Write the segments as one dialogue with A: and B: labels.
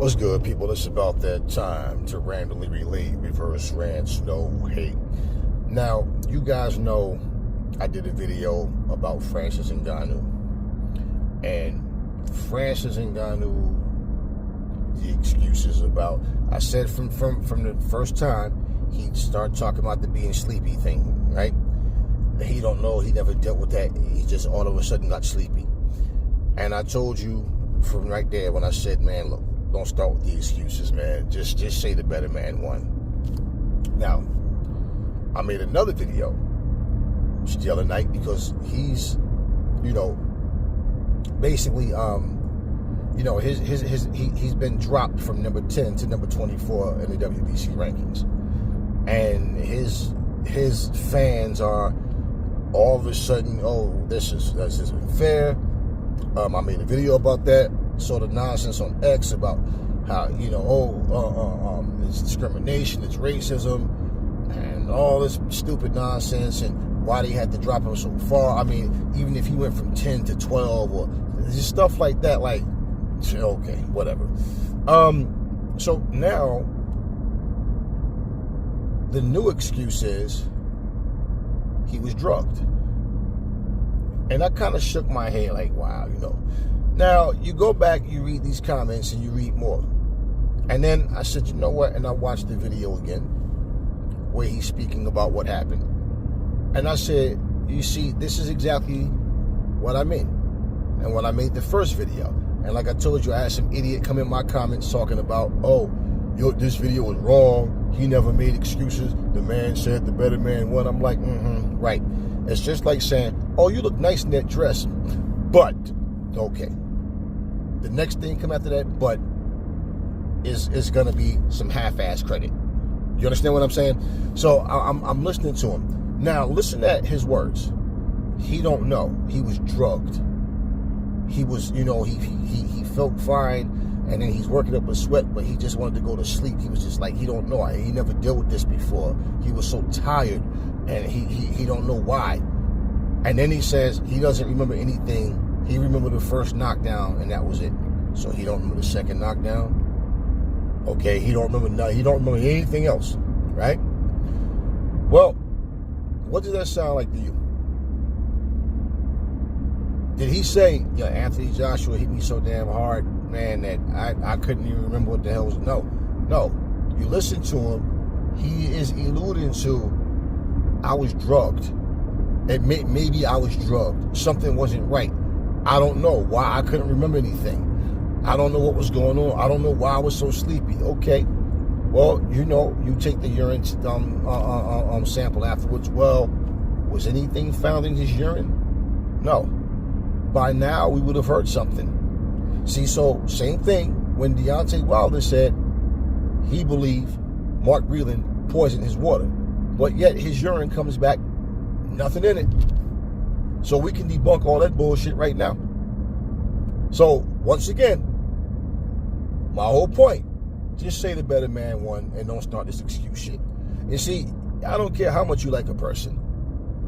A: What's good, people? It's about that time to randomly relate reverse rants, no hate. Now, you guys know I did a video about Francis Ngannou. And Francis Ngannou, the excuses about, I said from the first time, he started talking about the being sleepy thing, right? He don't know, he never dealt with that. He just all of a sudden got sleepy. And I told you from right there when I said, man, look, don't start with the excuses, man. Just say the better man won. Now, I made another video the other night because he's, basically, he's been dropped from number 10 to number 24 in the WBC rankings, and his fans are all of a sudden, oh, this isn't fair. I made a video about that sort of nonsense on X about how, it's discrimination, it's racism, and all this stupid nonsense, and why they had to drop him so far. I mean, even if he went from 10 to 12 or just stuff like that, like, okay, whatever. So now, the new excuse is he was drugged. And I kind of shook my head like, wow, Now, you go back, you read these comments, and you read more. And then I said, you know what? And I watched the video again where he's speaking about what happened. And I said, you see, this is exactly what I mean. And when I made the first video, and like I told you, I had some idiot come in my comments talking about, this video was wrong. He never made excuses. The man said the better man won. I'm like, right. It's just like saying, oh, you look nice in that dress, but, okay. The next thing come after that, but, is going to be some half-ass credit. You understand what I'm saying? So I'm listening to him. Now, listen at his words. He don't know. He was drugged. He was, he felt fine, and then he's working up a sweat, but he just wanted to go to sleep. He was just like, he don't know. He never dealt with this before. He was so tired, and he don't know why. And then he says he doesn't remember anything. He remembered the first knockdown, and that was it. So he don't remember the second knockdown. Okay, he don't remember anything else, right? Well, what does that sound like to you? Did he say, Anthony Joshua hit me so damn hard, man, that I couldn't even remember what the hell was? No. You listen to him, he is alluding to, I was drugged. Maybe I was drugged. Something wasn't right. I don't know why I couldn't remember anything. I don't know what was going on. I don't know why I was so sleepy. Okay. Well, you take the urine sample afterwards. Well, was anything found in his urine? No. By now, we would have heard something. See, so same thing when Deontay Wilder said he believed Mark Breland poisoned his water, but yet his urine comes back, nothing in it. So we can debunk all that bullshit right now. So, once again, my whole point, just say the better man won and don't start this excuse shit. You see, I don't care how much you like a person.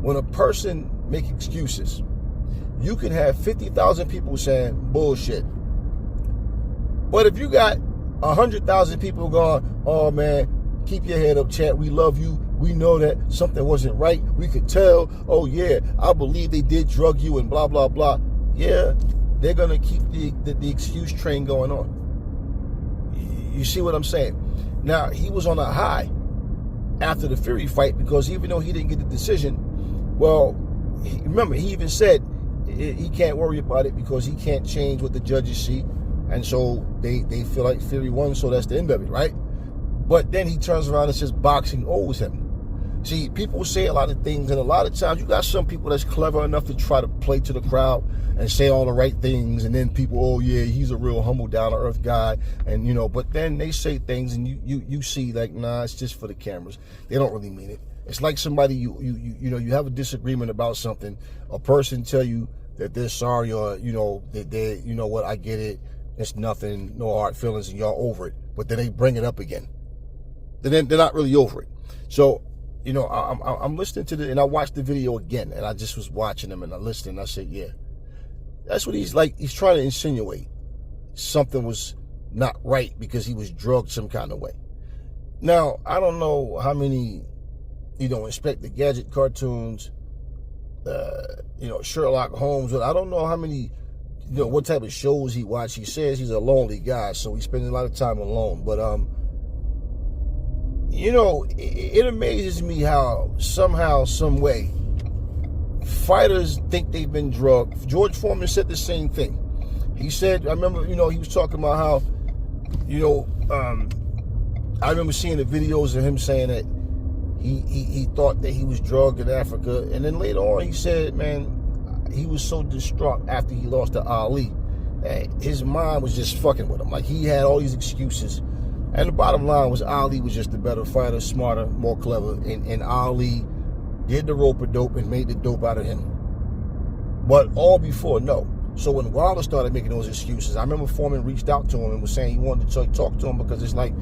A: When a person makes excuses, you can have 50,000 people saying bullshit. But if you got 100,000 people going, oh man, keep your head up, chat, we love you. We know that something wasn't right. We could tell, oh yeah, I believe they did drug you and blah, blah, blah. Yeah, they're going to keep the excuse train going on. You see what I'm saying? Now, he was on a high after the Fury fight because even though he didn't get the decision, well, remember, he even said he can't worry about it because he can't change what the judges see. And so they feel like Fury won, so that's the end of it, right? But then he turns around and says boxing owes him. See, people say a lot of things, and a lot of times you got some people that's clever enough to try to play to the crowd and say all the right things, and then people, oh yeah, he's a real humble, down-to-earth guy, and but then they say things, and you see like, nah, it's just for the cameras. They don't really mean it. It's like somebody you have a disagreement about something, a person tell you that they're sorry, or that they, what, I get it, it's nothing, no hard feelings, and y'all over it, but then they bring it up again. Then they're not really over it. So, I'm listening to and I watched the video again, and I just was watching him, and I listened, and I said, yeah, that's what he's like. He's trying to insinuate something was not right because he was drugged some kind of way. Now, I don't know how many, Inspector Gadget cartoons, Sherlock Holmes. I don't know how many, what type of shows he watched. He says he's a lonely guy, so he spends a lot of time alone. But, it amazes me how somehow, some way, fighters think they've been drugged. George Foreman said the same thing. He said, I remember, he was talking about how, I remember seeing the videos of him saying that he thought that he was drugged in Africa. And then later on, he said, man, he was so distraught after he lost to Ali. His mind was just fucking with him. Like, he had all these excuses. And the bottom line was Ali was just a better fighter, smarter, more clever. And Ali did the rope-a-dope and made the dope out of him. But all before, no. So when Wilder started making those excuses, I remember Foreman reached out to him and was saying he wanted to talk to him because it's like,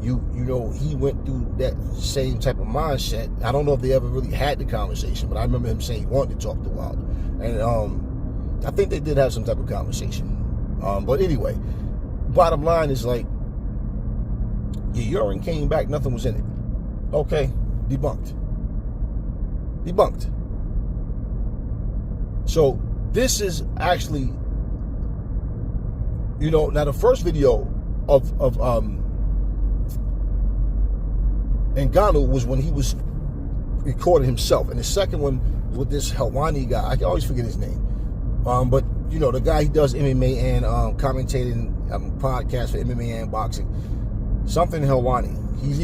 A: he went through that same type of mindset. I don't know if they ever really had the conversation, but I remember him saying he wanted to talk to Wilder. And I think they did have some type of conversation. But anyway, bottom line is like, your urine came back, nothing was in it. Okay, debunked. So this is actually, now the first video of Ngannou was when he was recording himself, and the second one with this Helwani guy. I can always forget his name, but the guy, he does MMA and commentating podcast for MMA and boxing. Something Helwani. He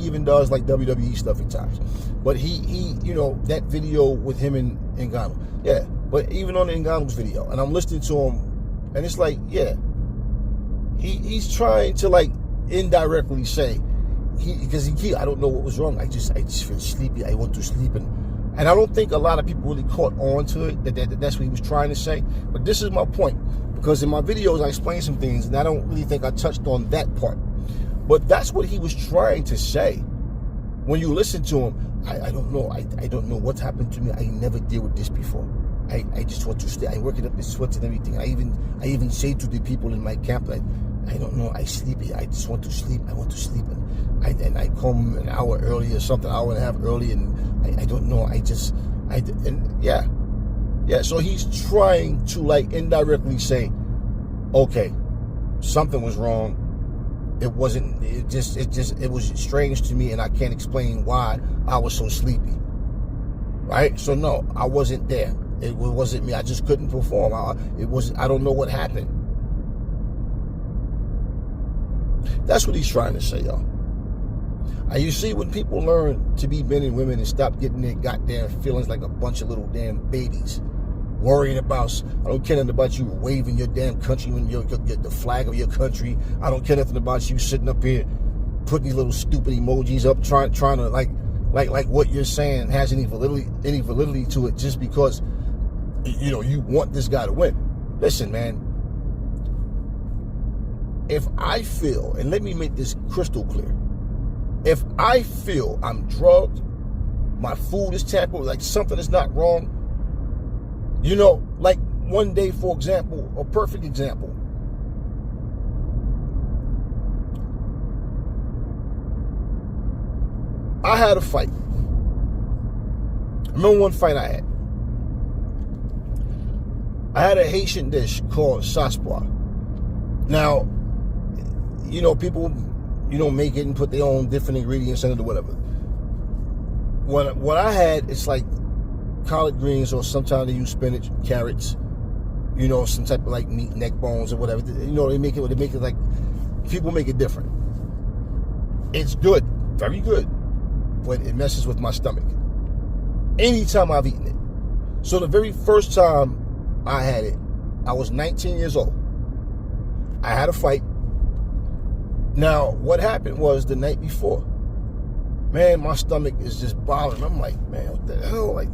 A: even does like WWE stuff at times. But he that video with him and Ngannou. Yeah, but even on Ngannou's video, and I'm listening to him, and it's like, yeah, he's trying to like indirectly say, I don't know what was wrong. I just feel sleepy. I want to sleep, and I don't think a lot of people really caught on to it. That's what he was trying to say. But this is my point, because in my videos I explained some things, and I don't really think I touched on that part. But that's what he was trying to say. When you listen to him, I don't know. I don't know what's happened to me. I never dealt with this before. I just want to stay. I work it up the sweats and everything. I even say to the people in my camp, like, I don't know. I sleepy. I just want to sleep. I want to sleep. And I come an hour early or something, hour and a half early, and I don't know. Yeah. So he's trying to like indirectly say, okay, something was wrong. It was strange to me, and I can't explain why I was so sleepy. Right? So no, I wasn't there. It wasn't me. I just couldn't perform. I don't know what happened. That's what he's trying to say, y'all. And you see, when people learn to be men and women and stop getting their goddamn feelings like a bunch of little damn babies, worrying about, I don't care nothing about you waving your damn country when you get the flag of your country. I don't care nothing about you sitting up here putting these little stupid emojis up, trying to like what you're saying has any validity to it just because you want this guy to win. Listen, man. If I feel, and let me make this crystal clear, if I feel I'm drugged, my food is tampered, like something is not wrong, like one day, for example, a perfect example. I had a fight. I remember one fight I had. I had a Haitian dish called saspoir. Now, people, make it and put their own different ingredients in it or whatever. What I had, it's like collard greens, or sometimes they use spinach, carrots, some type of like meat, neck bones or whatever. They make it like, people make it different. It's good, very good, but it messes with my stomach anytime I've eaten it. So the very first time I had it, I was 19 years old. I had a fight. Now, what happened was the night before, man, my stomach is just bothering. I'm like, man, what the hell? Like,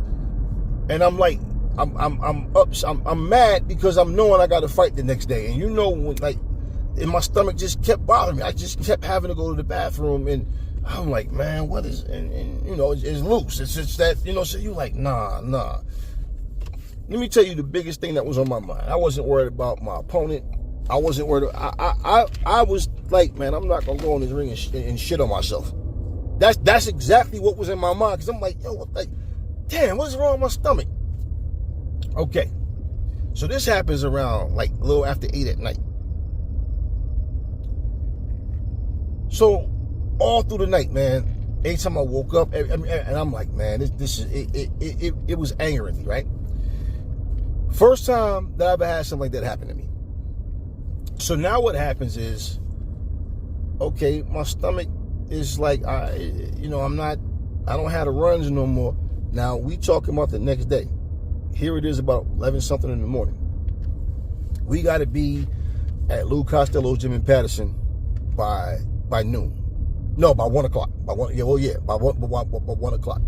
A: and I'm like, I'm mad because I'm knowing I got to fight the next day. And and my stomach just kept bothering me. I just kept having to go to the bathroom, and I'm like, man, what is, and it's loose. It's just that, so you like, nah. Let me tell you the biggest thing that was on my mind. I wasn't worried about my opponent. I wasn't worried. I was like, man, I'm not gonna go in this ring and shit on myself. That's exactly what was in my mind, because I'm like, yo, like, damn, what's wrong with my stomach? Okay, so this happens around like a little after 8 at night. So all through the night, man, anytime I woke up, and I'm like, man, this is it was angering me, right? First time that I ever had something like that happen to me. So now what happens is, okay, my stomach is like, I don't have the runs no more. Now we talking about the next day. Here it is about 11 something in the morning. We got to be at Lou Costello's gym in Patterson by noon. No, by 1 o'clock. By 1 o'clock.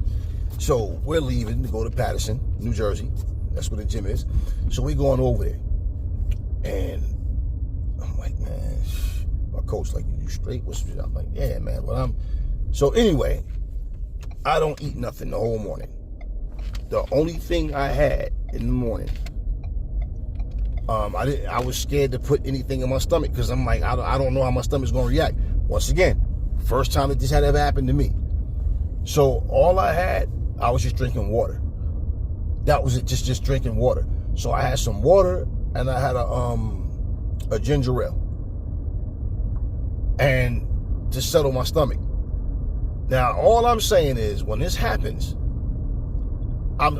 A: So we're leaving to go to Patterson, New Jersey. That's where the gym is. So we going over there. And I'm like, man, my coach like, you straight? I'm like, yeah, man. So anyway, I don't eat nothing the whole morning. The only thing I had in the morning, I was scared to put anything in my stomach, because I'm like, I don't know how my stomach's gonna react. Once again, first time that this had ever happened to me. So all I had, I was just drinking water. That was it, just drinking water. So I had some water, and I had a ginger ale, and to settle my stomach. Now, all I'm saying is, when this happens, I'm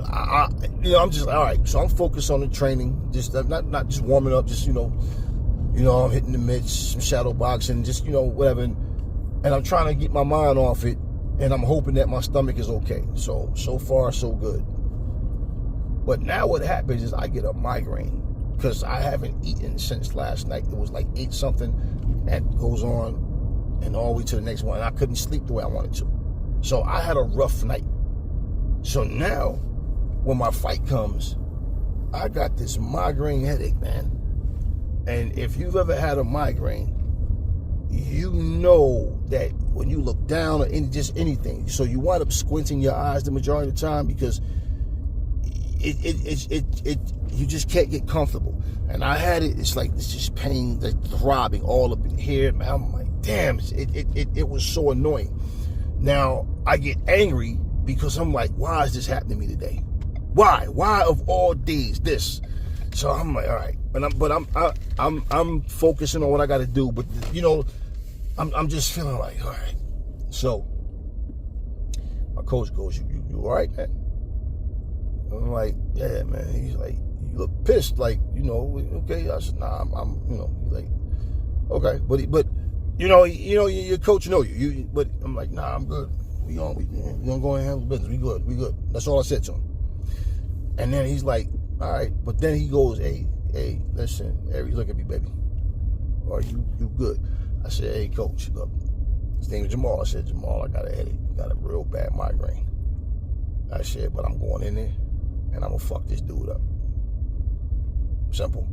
A: just all right. So I'm focused on the training, just not just warming up, just I'm hitting the mitts, some shadow boxing, just whatever, and I'm trying to get my mind off it, and I'm hoping that my stomach is okay. So far so good. But now what happens is I get a migraine, because I haven't eaten since last night. It was like 8 something, that goes on and all the way to the next one. And I couldn't sleep the way I wanted to. So I had a rough night. So now, when my fight comes, I got this migraine headache, man. And if you've ever had a migraine, you know that when you look down or just anything, so you wind up squinting your eyes the majority of the time, because you just can't get comfortable. And I had it. It's like it's just pain, like throbbing all up in here. Man, I'm like, damn, it was so annoying. Now I get angry, because I'm like, why is this happening to me today? Why of all days this? So I'm like, all right, I'm focusing on what I got to do. But I'm just feeling like, all right. So my coach goes, you all right, man? I'm like, yeah, man. He's like, you look pissed, like, okay. I said, nah, I'm he's like, okay, but your coach know you, but I'm like, nah, I'm good. We gonna go and handle business. We good. That's all I said to him. And then he's like, all right, but then he goes, hey, listen, Harry, look at me, baby. Are you good? I said, hey, coach, look, his name is Jamal. I said, Jamal, I got a headache, got a real bad migraine. I said, but I'm going in there, and I'm gonna fuck this dude up. Simple.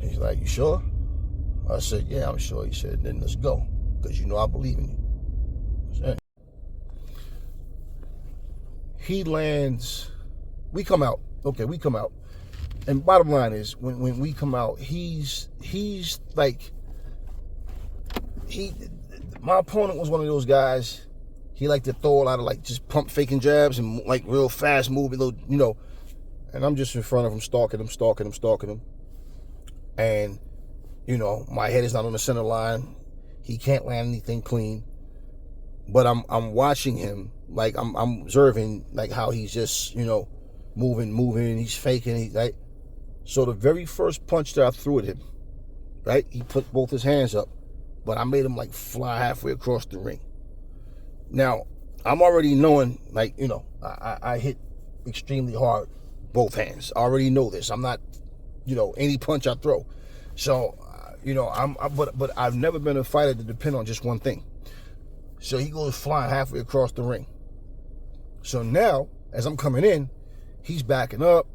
A: He's like, you sure? I said, yeah, I'm sure. He said, then let's go, because I believe in you. He lands, we come out, and bottom line is, when we come out, he's like, my opponent was one of those guys, he liked to throw a lot of like just pump faking jabs and like real fast moving, and I'm just in front of him, stalking him, and my head is not on the center line. He can't land anything clean, but I'm watching him, like I'm observing like how he's just moving, he's faking, he's like. So the very first punch that I threw at him, right, he put both his hands up, but I made him like fly halfway across the ring. Now I'm already knowing, like, I hit extremely hard both hands. I already know this. I'm not, any punch I throw. So but I've never been a fighter to depend on just one thing. So he goes flying halfway across the ring. So now, as I'm coming in, he's backing up,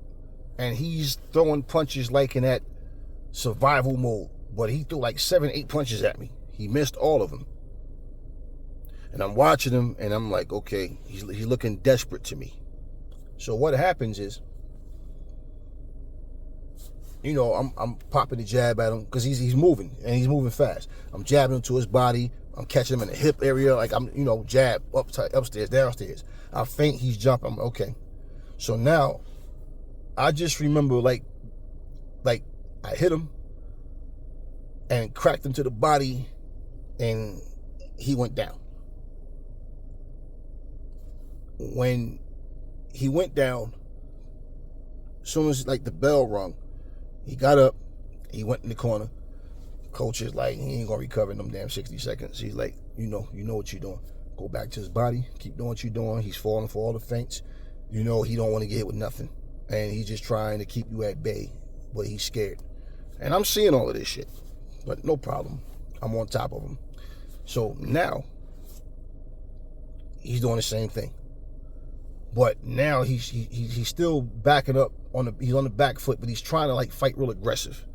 A: and he's throwing punches like in that survival mode. But he threw like 7, 8 punches at me. He missed all of them. And I'm watching him, and I'm like, okay, he's looking desperate to me. So what happens is, I'm popping the jab at him because he's moving and he's moving fast. I'm jabbing him to his body. I'm catching him in the hip area, like I'm, jab upstairs, downstairs. I feint, he's jumping. I'm okay. So now, I just remember like I hit him and cracked him to the body, and he went down. When he went down, as soon as like the bell rung, he got up, he went in the corner. Coach is like, he ain't gonna recover in them damn 60 seconds. He's like, you know what you're doing. Go back to his body, keep doing what you're doing. He's falling for all the feints. He don't want to get hit with nothing. And he's just trying to keep you at bay, but he's scared. And I'm seeing all of this shit, but no problem. I'm on top of him. So now, he's doing the same thing. But now he's still backing up he's on the back foot, but he's trying to like fight real aggressive.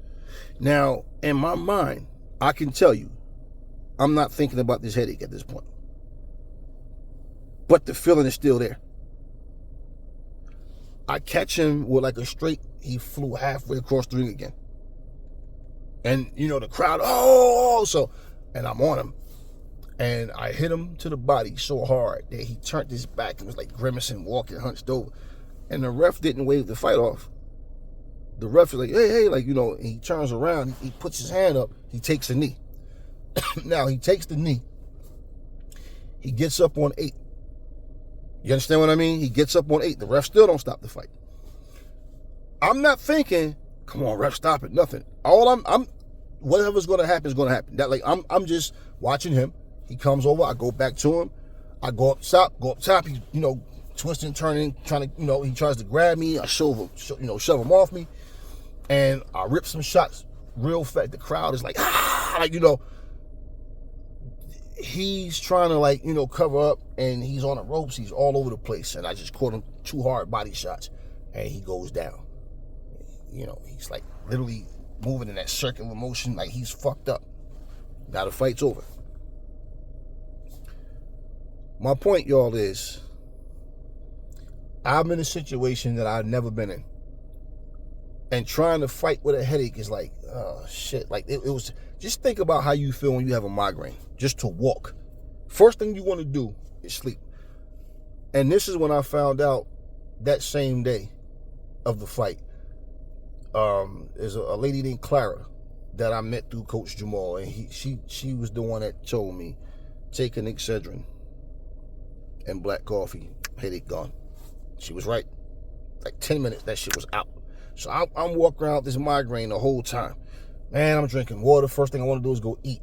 A: Now, in my mind, I can tell you, I'm not thinking about this headache at this point. But the feeling is still there. I catch him with like a straight, he flew halfway across the ring again. And, the crowd, and I'm on him. And I hit him to the body so hard that he turned his back and was like grimacing, walking, hunched over. And the ref didn't wave the fight off. The ref is like, hey, he turns around, he puts his hand up, he takes a knee. Now, he takes the knee. He gets up on 8. You understand what I mean? He gets up on 8. The ref still don't stop the fight. I'm not thinking, come on, ref, stop it, nothing. All I'm whatever's gonna happen is gonna happen. That I'm just watching him. He comes over, I go back to him, I go up top, he's, twisting, turning, trying to, he tries to grab me, I shove him off me, and I rip some shots real fast. The crowd is like, he's trying to cover up, and he's on the ropes, he's all over the place, and I just caught him 2 hard body shots, and he goes down. He's like literally moving in that circular motion, like he's fucked up. Now the fight's over. My point, y'all, is I'm in a situation that I've never been in. And trying to fight with a headache is like, oh, shit. Like, it was, just think about how you feel when you have a migraine. Just to walk. First thing you want to do is sleep. And this is when I found out that same day of the fight. There's a lady named Clara that I met through Coach Jamal. And she was the one that told me, take an Excedrin and black coffee, headache gone. She was right. Like 10 minutes, that shit was out. So I'm walking around with this migraine the whole time. Man, I'm drinking water. First thing I want to do is go eat.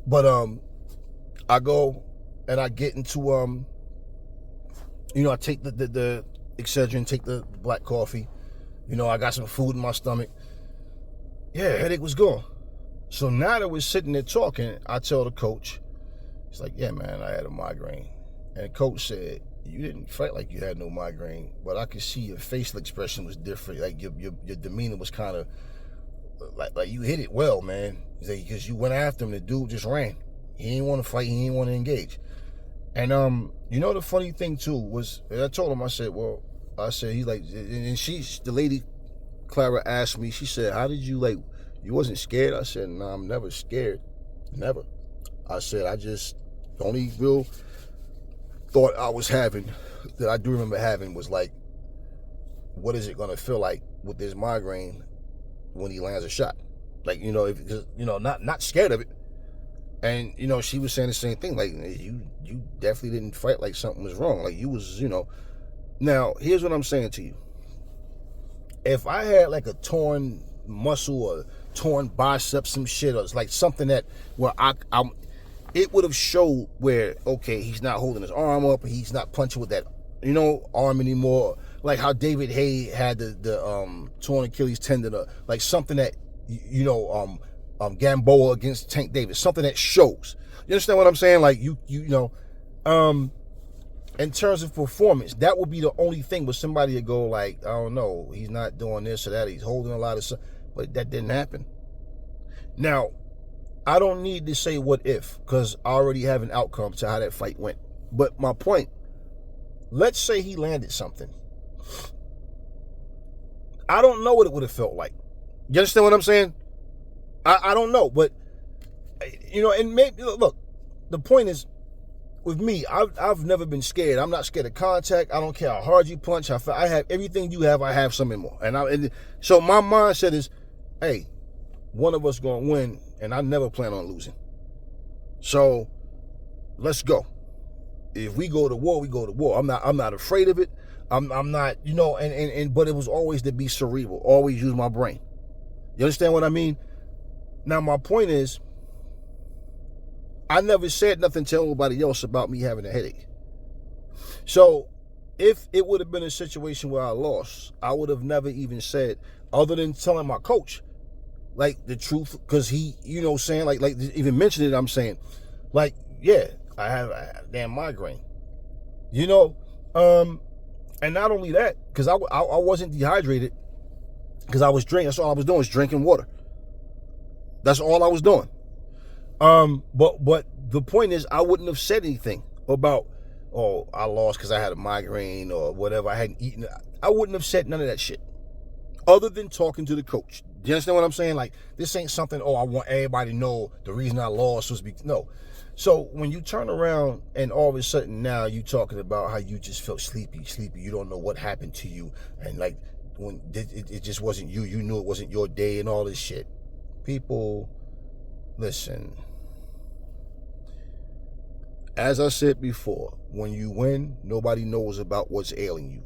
A: But I go and I get into I take the Excedrin, take the black coffee. I got some food in my stomach. Yeah, headache was gone. So now that we're sitting there talking, I tell the coach, he's like, yeah, man, I had a migraine. And the coach said, you didn't fight like you had no migraine, but I could see your facial expression was different. Like your demeanor was kind of like you hit it well, man. He's like, because you went after him, the dude just ran. He didn't want to fight, he didn't want to engage. And the funny thing too was, I told him, I said, he's like, and the lady Clara asked me, she said, how did you you wasn't scared? I said, no, I'm never scared, never. I said, the only real thought I was having, that I do remember having, was like, what is it going to feel like with this migraine when he lands a shot? Like, not scared of it. And, she was saying the same thing. Like, you definitely didn't fight like something was wrong. Like, you was, Now, here's what I'm saying to you. If I had like a torn muscle or torn bicep, some shit, or it's like something that where it would have showed where, okay, he's not holding his arm up, he's not punching with that, arm anymore. Like how David Hay had the torn Achilles tendon, like something that, Gamboa against Tank Davis, something that shows. You understand what I'm saying? Like in terms of performance, that would be the only thing where somebody would go like, I don't know, he's not doing this or that, he's holding a lot of stuff, but that didn't happen. Now, I don't need to say what if, because I already have an outcome to how that fight went. But my point, let's say he landed something. I don't know what it would have felt like. You understand what I'm saying? I don't know, but and maybe look. The point is, with me, I've never been scared. I'm not scared of contact. I don't care how hard you punch. I have everything you have. I have something more. And so my mindset is, hey, one of us gonna win, and I never plan on losing. So let's go. If we go to war, we go to war. I'm not afraid of it. I'm not, but it was always to be cerebral. Always use my brain. You understand what I mean? Now my point is, I never said nothing to anybody else about me having a headache. So if it would have been a situation where I lost, I would have never even said, other than telling my coach, like, the truth, because he, saying, like even mentioning it, I'm saying, like, yeah, I have a damn migraine. And not only that, because I wasn't dehydrated, because I was drinking. That's all I was doing, was drinking water. That's all I was doing. But the point is, I wouldn't have said anything about, oh, I lost because I had a migraine or whatever. I hadn't eaten. I wouldn't have said none of that shit, other than talking to the coach. Do you understand what I'm saying? Like, this ain't something, I want everybody to know the reason I lost was because, no. So when you turn around and all of a sudden now you talking about how you just felt sleepy, you don't know what happened to you, and like, when it just wasn't you, you knew it wasn't your day and all this shit. People, listen. As I said before, when you win, nobody knows about what's ailing you.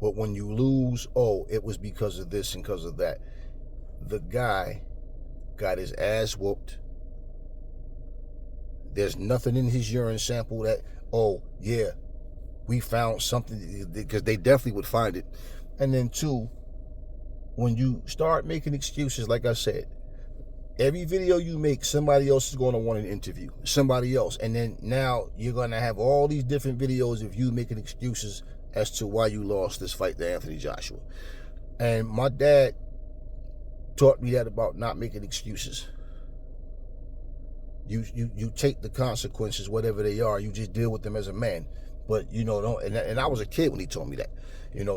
A: But when you lose, it was because of this and because of that. The guy got his ass whooped. There's nothing in his urine sample that, we found something, because they definitely would find it. And then two, when you start making excuses, like I said, every video you make, somebody else is going to want an interview. Somebody else. And then now you're going to have all these different videos of you making excuses as to why you lost this fight to Anthony Joshua. And my dad taught me that about not making excuses. You take the consequences, whatever they are. You just deal with them as a man. But don't. And I was a kid when he told me that.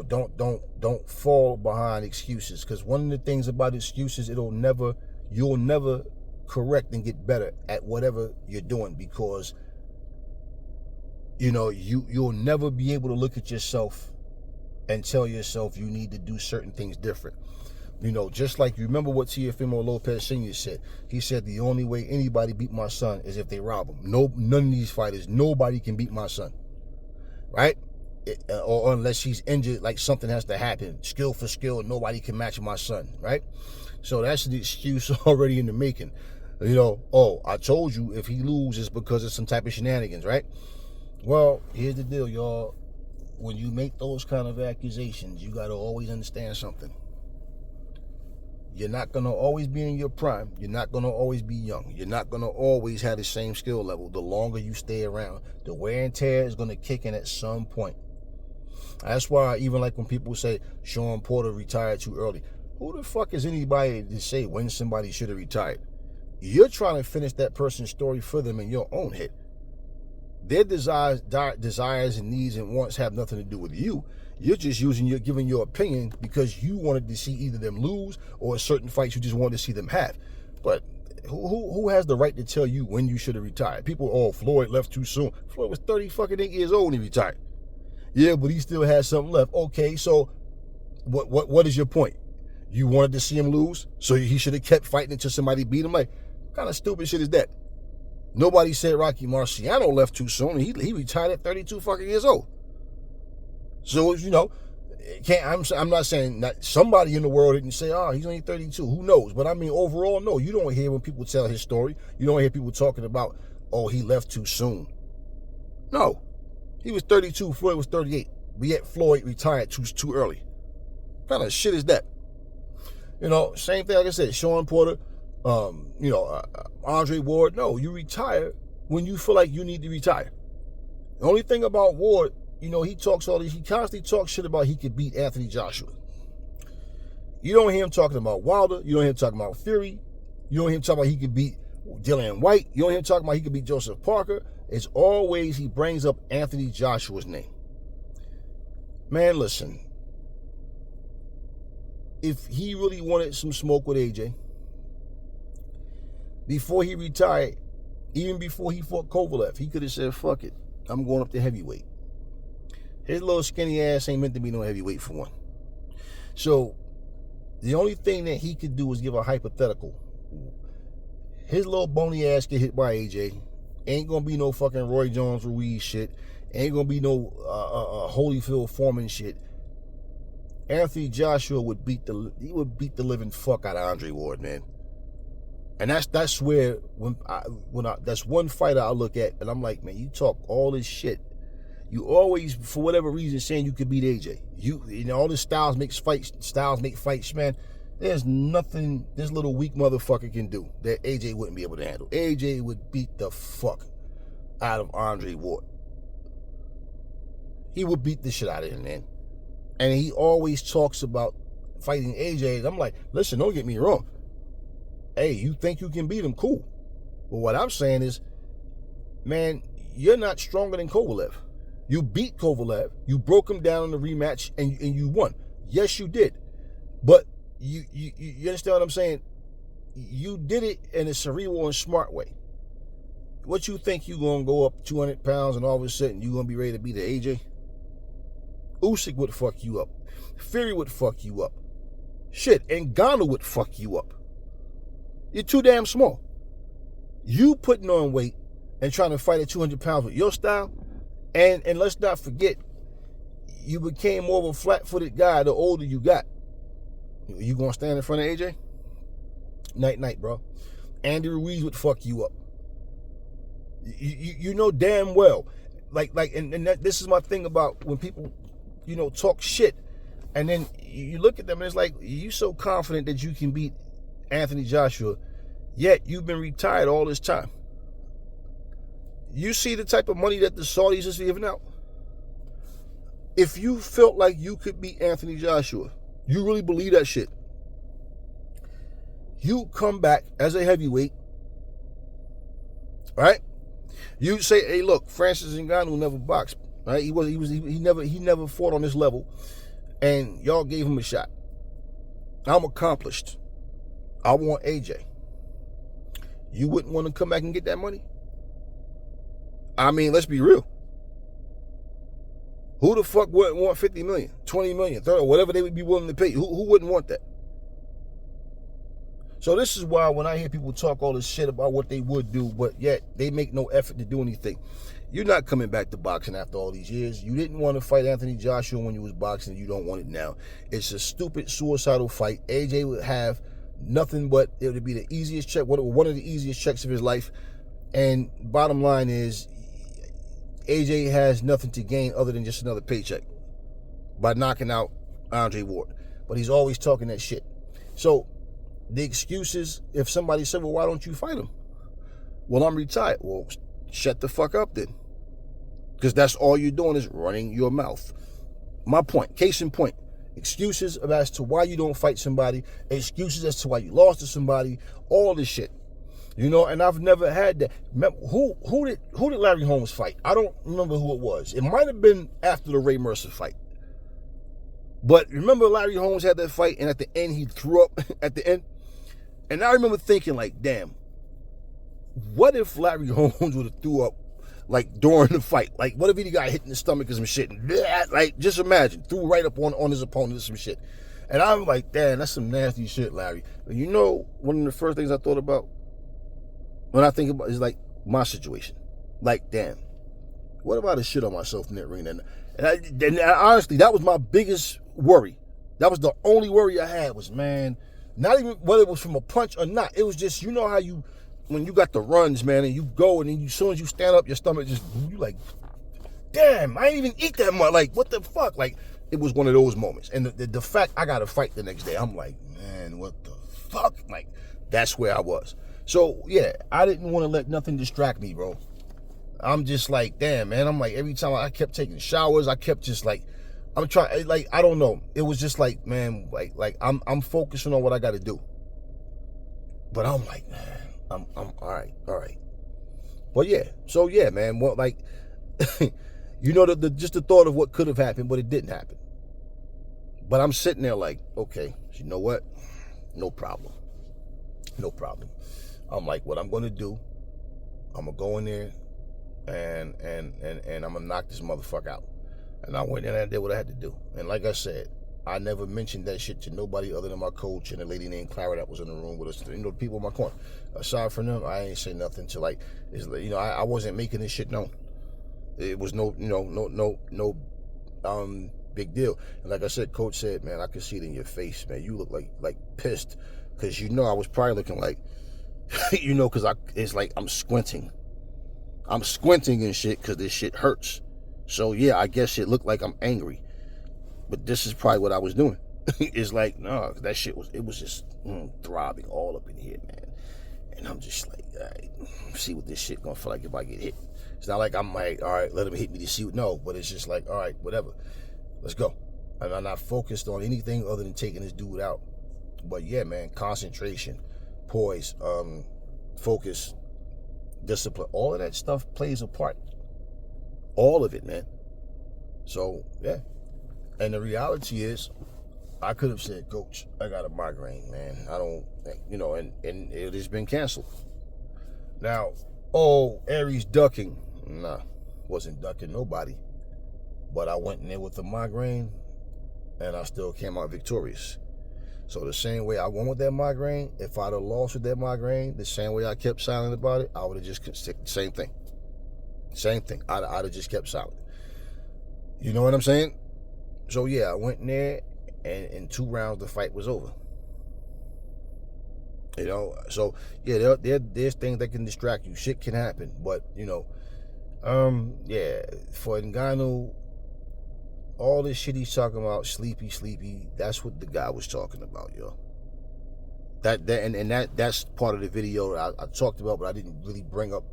A: Don't fall behind excuses, because one of the things about excuses, you'll never correct and get better at whatever you're doing, because you'll never be able to look at yourself and tell yourself you need to do certain things different. Just like, you remember what Teofimo Lopez Sr. said. He said the only way anybody beat my son is if they rob him. None of these fighters, nobody can beat my son, right? Or unless he's injured, like something has to happen, skill for skill, nobody can match my son, right? So that's the excuse already in the making. I told you if he loses because of some type of shenanigans, right? Well, here's the deal, y'all. When you make those kind of accusations, you got to always understand something. You're not going to always be in your prime. You're not going to always be young. You're not going to always have the same skill level. The longer you stay around, the wear and tear is going to kick in at some point. That's why even like when people say Sean Porter retired too early, who the fuck is anybody to say when somebody should have retired? You're trying to finish that person's story for them in your own head. Their desires and needs and wants have nothing to do with you. You're just giving your opinion because you wanted to see either them lose or certain fights you just wanted to see them have. But who has the right to tell you when you should have retired? People, Floyd left too soon. Floyd was 38 years old when he retired. Yeah, but he still has something left. Okay, so what is your point? You wanted to see him lose, so he should have kept fighting until somebody beat him? Like, what kind of stupid shit is that? Nobody said Rocky Marciano left too soon. He retired at 32 years old. So, I'm not saying that somebody in the world didn't say, he's only 32. Who knows? But I mean, overall, no. You don't hear when people tell his story. You don't hear people talking about, he left too soon. No. He was 32. Floyd was 38. But yet Floyd retired too early. What kind of shit is that? Same thing, like I said, Sean Porter, Andre Ward. No, you retire when you feel like you need to retire. The only thing about Ward, he constantly talks shit about he could beat Anthony Joshua. You don't hear him talking about Wilder. You don't hear him talking about Fury. You don't hear him talking about he could beat Dillian White. You don't hear him talking about he could beat Joseph Parker. It's always he brings up Anthony Joshua's name. Man, listen. if he really wanted some smoke with AJ, before he retired, even before he fought Kovalev, he could have said, fuck it, I'm going up to heavyweight. His little skinny ass ain't meant to be no heavyweight for one. So the only thing that he could do is give a hypothetical. His little bony ass get hit by AJ. Ain't gonna be no fucking Roy Jones Ruiz shit. Ain't gonna be no Holyfield Foreman shit. Anthony Joshua would beat the living fuck out of Andre Ward, man. And that's where that's one fighter I look at and I'm like, man, you talk all this shit. You always, for whatever reason, saying you could beat AJ. You know, all this styles make fights, man. There's nothing this little weak motherfucker can do that AJ wouldn't be able to handle. AJ would beat the fuck out of Andre Ward. He would beat the shit out of him, man. And he always talks about fighting AJ. I'm like, listen, don't get me wrong. Hey, you think you can beat him? Cool. But what I'm saying is, man, you're not stronger than Kovalev. You beat Kovalev. You broke him down in the rematch, and you won. Yes, you did. But you understand what I'm saying? You did it in a cerebral and smart way. What you think you going to go up 200 pounds and all of a sudden you going to be ready to beat the AJ? Usyk would fuck you up. Fury would fuck you up. Shit, Ngannou would fuck you up. You're too damn small. You putting on weight and trying to fight at 200 pounds with your style, and let's not forget, you became more of a flat-footed guy the older you got. You gonna stand in front of AJ? Night, bro. Andy Ruiz would fuck you up. You know damn well. This is my thing about when people, talk shit, and then you look at them and it's like, you so confident that you can beat Anthony Joshua, yet you've been retired all this time. You see the type of money that the Saudis is giving out? If you felt like you could beat Anthony Joshua, you really believe that shit, you come back as a heavyweight, right? You say, hey, look, Francis Ngannou never boxed, right? He never fought on this level, and y'all gave him a shot. I'm accomplished. I want AJ. You wouldn't want to come back and get that money? I mean, let's be real. Who the fuck wouldn't want 50 million, 20 million, 30, or whatever they would be willing to pay? Who wouldn't want that? So this is why when I hear people talk all this shit about what they would do, but yet they make no effort to do anything. You're not coming back to boxing after all these years. You didn't want to fight Anthony Joshua when you was boxing. You don't want it now. It's a stupid, suicidal fight. AJ would have nothing but, it would be the easiest check, one of the easiest checks of his life. And bottom line is, AJ has nothing to gain other than just another paycheck by knocking out Andre Ward. But he's always talking that shit. So the excuses, if somebody said, well, why don't you fight him? Well, I'm retired. Well, shut the fuck up then. Because that's all you're doing is running your mouth. My point, case in point, excuses as to why you don't fight somebody, excuses as to why you lost to somebody, all this shit. And I've never had that. Who did Larry Holmes fight? I don't remember who it was. It might have been after the Ray Mercer fight. But remember Larry Holmes had that fight, and at the end he threw up at the end? And I remember thinking, like, damn, what if Larry Holmes would have threw up, like, during the fight? Like, what if he got hit in the stomach or some shit? And, like, just imagine, threw right up on his opponent or some shit. And I'm like, damn, that's some nasty shit, Larry. But one of the first things I thought about when I think about it is, like, my situation. Like, damn, what if I had shit on myself in that ring? And honestly, that was my biggest worry. That was the only worry I had was, man, not even whether it was from a punch or not. It was just, how when you got the runs, man, and you go, and then as soon as you stand up, your stomach just, you like, damn, I didn't even eat that much. Like, what the fuck? Like, it was one of those moments. And the fact I got to fight the next day, I'm like, man, what the fuck? Like, that's where I was. So, yeah, I didn't want to let nothing distract me, bro. I'm just like, damn, man. I'm like, every time I kept taking showers, I kept just like, I'm trying, like, I don't know. It was just like, man, like I'm focusing on what I got to do. But I'm like, man, I'm all right. But yeah, so yeah, man, what, like, just the thought of what could have happened, but it didn't happen. But I'm sitting there like, okay, you know what? No problem. No problem. I'm like, what I'm gonna do, I'm gonna go in there and I'm gonna knock this motherfucker out. And I went in and I did what I had to do. And like I said, I never mentioned that shit to nobody other than my coach and a lady named Clara that was in the room with us. You know, the people in my corner. Aside from them, I ain't say nothing to like, you know, I wasn't making this shit known. It was no big deal. And like I said, coach said, man, I could see it in your face, man. You look like pissed, because you know I was probably looking like, you know, because it's like I'm squinting and shit because this shit hurts. So yeah, I guess it looked like I'm angry, but this is probably what I was doing. It's like, no, that shit was just throbbing all up in here, man. And I'm just like, all right, see what this shit gonna feel like if I get hit. It's not like I'm like, all right, let him hit me to see what, no, but it's just like, all right, whatever, let's go. And I'm not focused on anything other than taking this dude out. But yeah, man, concentration, poise, focus, discipline, all of that stuff plays a part. All of it, man. So yeah. And the reality is, I could have said, coach, I got a migraine, man. I don't, you know, and it has been canceled. Now, oh, Aries ducking. Nah, wasn't ducking nobody. But I went in there with the migraine, and I still came out victorious. So the same way I won with that migraine, if I'd have lost with that migraine, the same way I kept silent about it, I would have just same thing. Same thing. I'd have just kept silent. You know what I'm saying? So yeah, I went in there, and in 2 rounds the fight was over. You know, so yeah, there's things that can distract you. Shit can happen, but you know, yeah, for Ngannou, all this shit he's talking about, sleepy, that's what the guy was talking about, yo. That's part of the video I talked about, but I didn't really bring up,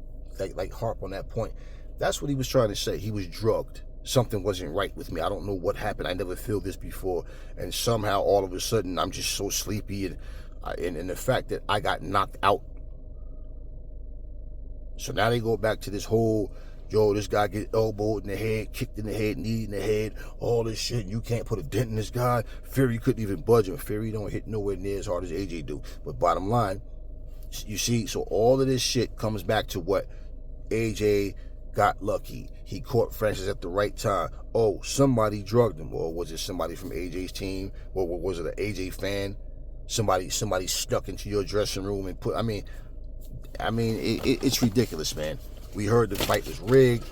A: like harp on that point. That's what he was trying to say. He was drugged. Something wasn't right with me. I don't know what happened. I never felt this before, and somehow all of a sudden I'm just so sleepy, and the fact that I got knocked out. So now they go back to this whole, yo, this guy get elbowed in the head, kicked in the head, knee in the head, all this shit, and you can't put a dent in this guy. Fury couldn't even budge him. Fury don't hit nowhere near as hard as AJ do. But bottom line, you see, so all of this shit comes back to what? AJ got lucky. He caught Francis at the right time. Oh, somebody drugged him. Or was it somebody from AJ's team? Or was it an AJ fan? Somebody stuck into your dressing room and put, I mean, it's ridiculous, man. We heard the fight was rigged,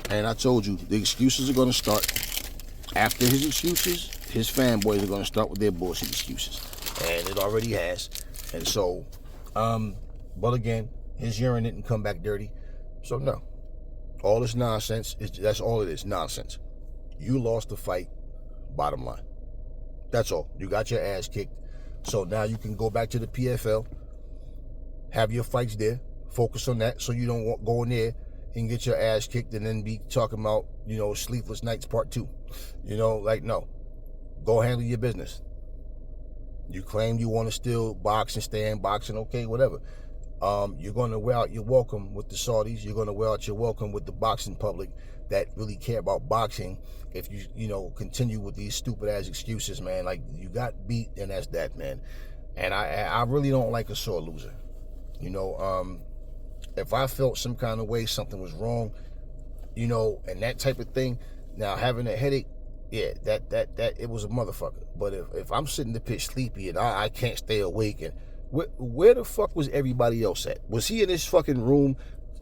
A: and I told you, the excuses are going to start. After his excuses, his fanboys are going to start with their bullshit excuses. And it already has. And so, but again, his urine didn't come back dirty. So no. All this nonsense, that's all it is, nonsense. You lost the fight, bottom line. That's all. You got your ass kicked. So now you can go back to the PFL, have your fights there, focus on that so you don't go in there and get your ass kicked and then be talking about, you know, sleepless nights part 2. You know, like, no. Go handle your business. You claim you want to still box and stay in boxing, okay, whatever. You're going to wear out your welcome with the Saudis. You're going to wear out your welcome with the boxing public that really care about boxing if you know, continue with these stupid ass excuses, man. Like, you got beat, and that's that, man. And I really don't like a sore loser. You know, if I felt some kind of way something was wrong, you know, and that type of thing, now having a headache, yeah, that it was a motherfucker. But if I'm sitting in the pitch sleepy and I can't stay awake, and where the fuck was everybody else at? Was he in his fucking room,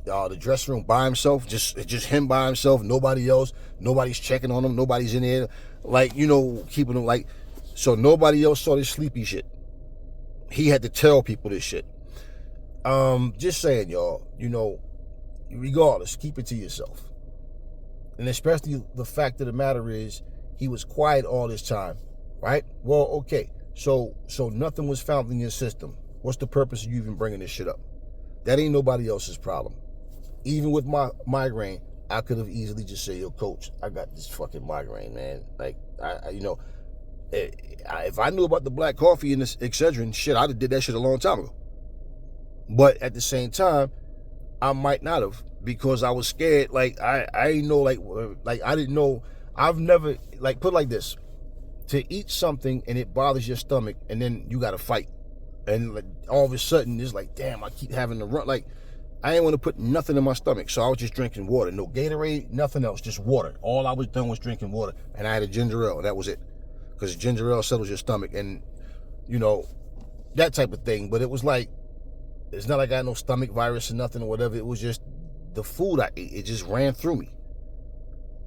A: the dressing room by himself, just him by himself, nobody else, nobody's checking on him, nobody's in there, like, you know, keeping him, like, so nobody else saw this sleepy shit. He had to tell people this shit. Just saying, y'all, you know, regardless, keep it to yourself. And especially the fact of the matter is, he was quiet all this time, right? Well, okay, so nothing was found in your system. What's the purpose of you even bringing this shit up? That ain't nobody else's problem. Even with my migraine, I could have easily just said, yo, coach, I got this fucking migraine, man. Like, you know, if I knew about the black coffee and this Excedrin, shit, I'd have did that shit a long time ago. But at the same time, I might not have, because I was scared. Like, I didn't know, like I didn't know. I've never, like, put it like this. to eat something and it bothers your stomach, and then you got to fight. And like, all of a sudden, it's like, damn, I keep having to run. Like, I didn't want to put nothing in my stomach, so I was just drinking water. No Gatorade, nothing else, just water. All I was doing was drinking water. And I had a ginger ale, and that was it. Because ginger ale settles your stomach, and, you know, that type of thing. But it was like, it's not like I had no stomach virus or nothing or whatever. It was just the food I ate. It just ran through me.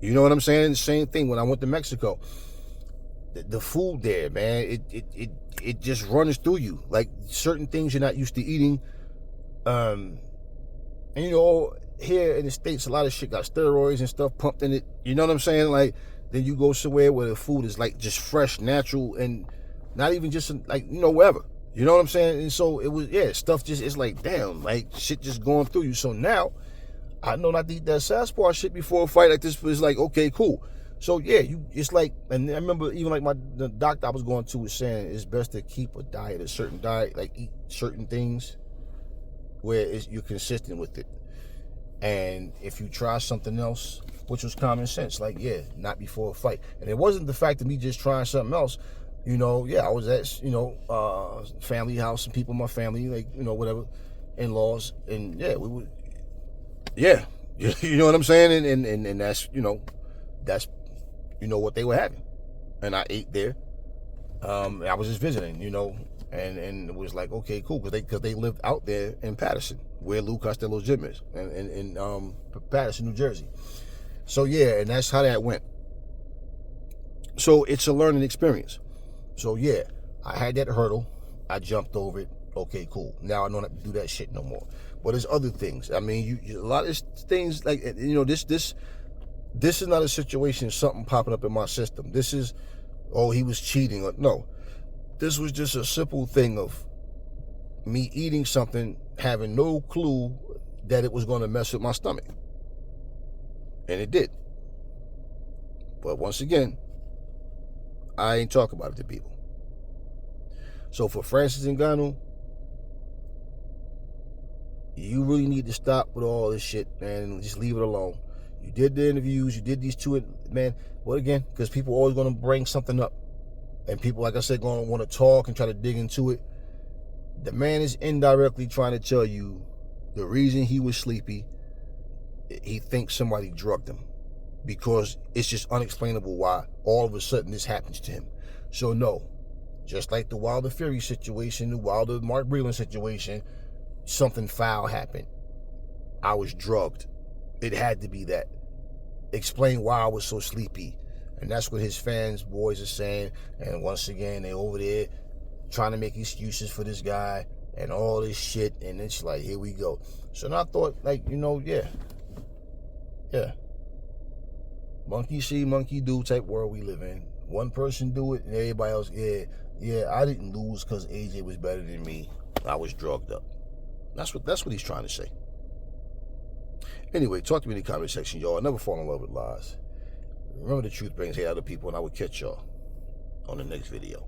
A: You know what I'm saying? The same thing when I went to Mexico. The food there, man, it just runs through you. Like certain things you're not used to eating. And you know, here in the States, a lot of shit got steroids and stuff pumped in it. You know what I'm saying? Like, then you go somewhere where the food is like just fresh, natural, and not even just like, you know, wherever. You know what I'm saying? And so it was, yeah, stuff just, it's like, damn, like shit just going through you. So now, I know not to eat that Sasquatch shit before a fight like this, but it's like, okay, cool. So yeah, it's like, and I remember even like the doctor I was going to was saying it's best to keep a certain diet, like eat certain things where you're consistent with it. And if you try something else, which was common sense, like, yeah, not before a fight. And it wasn't the fact of me just trying something else. You know, yeah, I was at, you know, family house and people in my family, like, you know, whatever, in-laws. And yeah, we would, yeah, you know what I'm saying? And that's, you know, that's, you know, what they were having. And I ate there. I was just visiting, you know, and it was like, okay, cool, because they lived out there in Patterson, where Lou Costello's gym is, in Patterson, New Jersey. So yeah, and that's how that went. So it's a learning experience. So yeah, I had that hurdle, I jumped over it. Okay, cool. Now I don't have to do that shit no more. But there's other things. I mean, a lot of things like, you know, this is not a situation, something popping up in my system. This is, oh, he was cheating. No, this was just a simple thing of me eating something, having no clue that it was going to mess with my stomach. And it did. But once again, I ain't talking about it to people. So for Francis Ngannou, you really need to stop with all this shit, man, and just leave it alone. You did the interviews, you did these two, man. What again? Because people are always going to bring something up. And people, like I said, going to want to talk and try to dig into it. The man is indirectly trying to tell you the reason he was sleepy, he thinks somebody drugged him. Because it's just unexplainable why all of a sudden this happens to him. So no, just like the Wilder Fury situation, the Wilder Mark Breland situation, something foul happened. I was drugged. It had to be that. Explain why I was so sleepy. And that's what his fans, boys, are saying. And once again, they over there trying to make excuses for this guy and all this shit. And it's like, here we go. So then I thought, like, you know, yeah. Monkey see, monkey do type world we live in. One person do it and everybody else, yeah, I didn't lose because AJ was better than me. I was drugged up. That's what he's trying to say. Anyway, talk to me in the comment section, y'all. Never fall in love with lies. Remember, the truth brings hate out of people, and I will catch y'all on the next video.